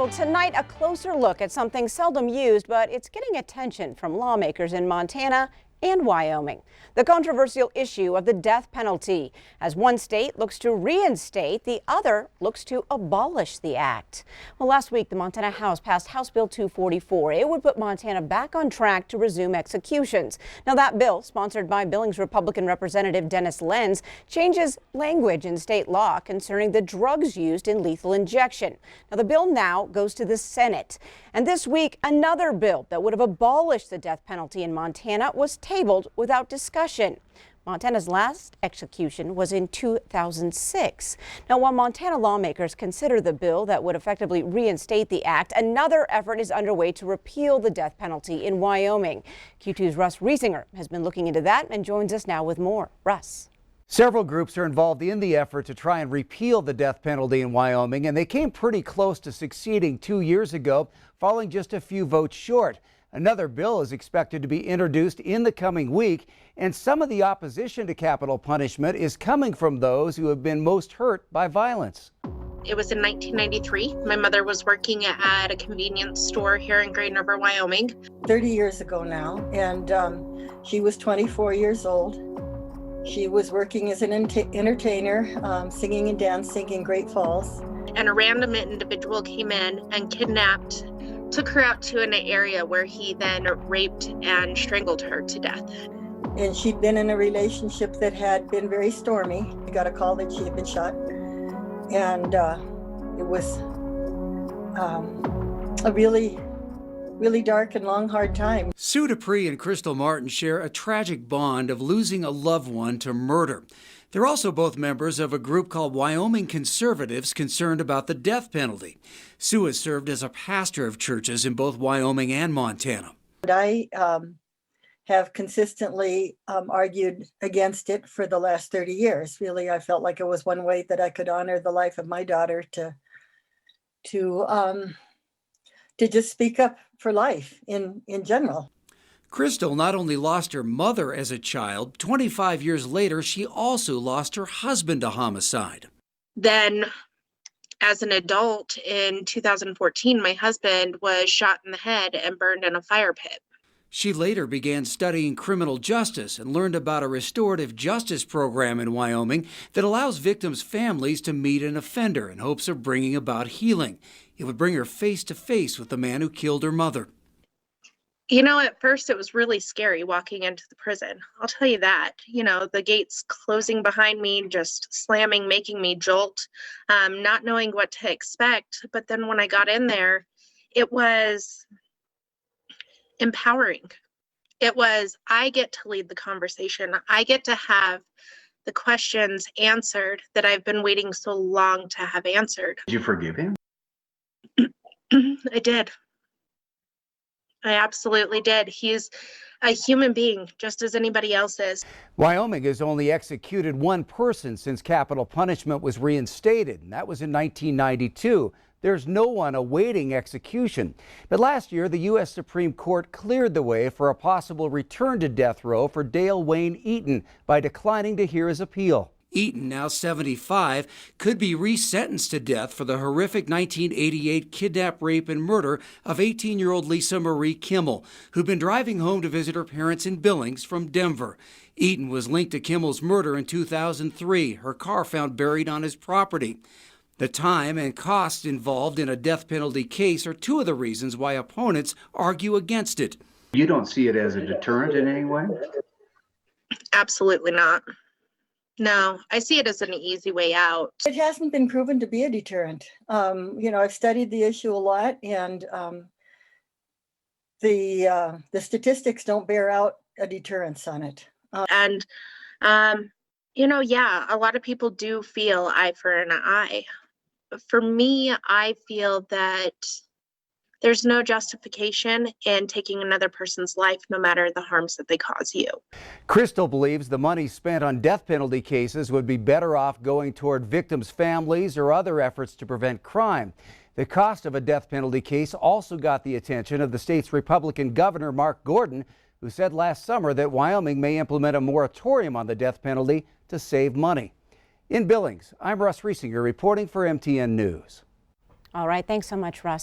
Well, tonight, a closer look at something seldom used, but it's getting attention from lawmakers in Montana and Wyoming. The controversial issue of the death penalty. As one state looks to reinstate, the other looks to abolish the act. Well, last week, the Montana House passed House Bill 244. It would put Montana back on track to resume executions. Now, that bill, sponsored by Billings Republican Representative Dennis Lenz, changes language in state law concerning the drugs used in lethal injection. Now, the bill now goes to the Senate. And this week, another bill that would have abolished the death penalty in Montana was tabled without discussion. Montana's last execution was in 2006. Now, while Montana lawmakers consider the bill that would effectively reinstate the act, another effort is underway to repeal the death penalty in Wyoming. Q2's Russ Riesinger has been looking into that and joins us now with more. Russ. Several groups are involved in the effort to try and repeal the death penalty in Wyoming, and they came pretty close to succeeding 2 years ago, falling just a few votes short. Another bill is expected to be introduced in the coming week, and some of the opposition to capital punishment is coming from those who have been most hurt by violence. It was in 1993. My mother was working at a convenience store here in Green River, Wyoming. 30 years ago now, and she was 24 years old. She was working as an entertainer, singing and dancing in Great Falls. And a random individual came in and kidnapped, took her out to an area where he then raped and strangled her to death. And she'd been in a relationship that had been very stormy. We got a call that she had been shot. And it was a really dark and long, hard time. Sue Dupree and Crystal Martin share a tragic bond of losing a loved one to murder. They're also both members of a group called Wyoming Conservatives concerned about the death penalty. Sue has served as a pastor of churches in both Wyoming and Montana. I have consistently argued against it for the last 30 years. Really, I felt like it was one way that I could honor the life of my daughter to just speak up for life in general. Crystal not only lost her mother as a child, 25 years later, she also lost her husband to homicide. Then, as an adult in 2014, my husband was shot in the head and burned in a fire pit. She later began studying criminal justice and learned about a restorative justice program in Wyoming that allows victims' families to meet an offender in hopes of bringing about healing. It would bring her face to face with the man who killed her mother. You know, at first it was really scary walking into the prison. I'll tell you that. You know, the gates closing behind me, just slamming, making me jolt, not knowing what to expect. But then when I got in there, it was empowering. It was, I get to lead the conversation. I get to have the questions answered that I've been waiting so long to have answered. Did you forgive him? I did. I absolutely did. He's a human being, just as anybody else is. Wyoming has only executed one person since capital punishment was reinstated, and that was in 1992. There's no one awaiting execution. But last year, the U.S. Supreme Court cleared the way for a possible return to death row for Dale Wayne Eaton by declining to hear his appeal. Eaton, now 75, could be resentenced to death for the horrific 1988 kidnap, rape, and murder of 18-year-old Lisa Marie Kimmel, who'd been driving home to visit her parents in Billings from Denver. Eaton was linked to Kimmel's murder in 2003, her car found buried on his property. The time and costs involved in a death penalty case are two of the reasons why opponents argue against it. You don't see it as a deterrent in any way? Absolutely not. No, I see it as an easy way out. It hasn't been proven to be a deterrent. You know, I've studied the issue a lot, and the statistics don't bear out a deterrence on it. You know, yeah, a lot of people do feel eye for an eye. For me, I feel that there's no justification in taking another person's life, no matter the harms that they cause you. Crystal believes the money spent on death penalty cases would be better off going toward victims' families or other efforts to prevent crime. The cost of a death penalty case also got the attention of the state's Republican governor, Mark Gordon, who said last summer that Wyoming may implement a moratorium on the death penalty to save money. In Billings, I'm Russ Riesinger reporting for MTN News. All right, thanks so much, Russ.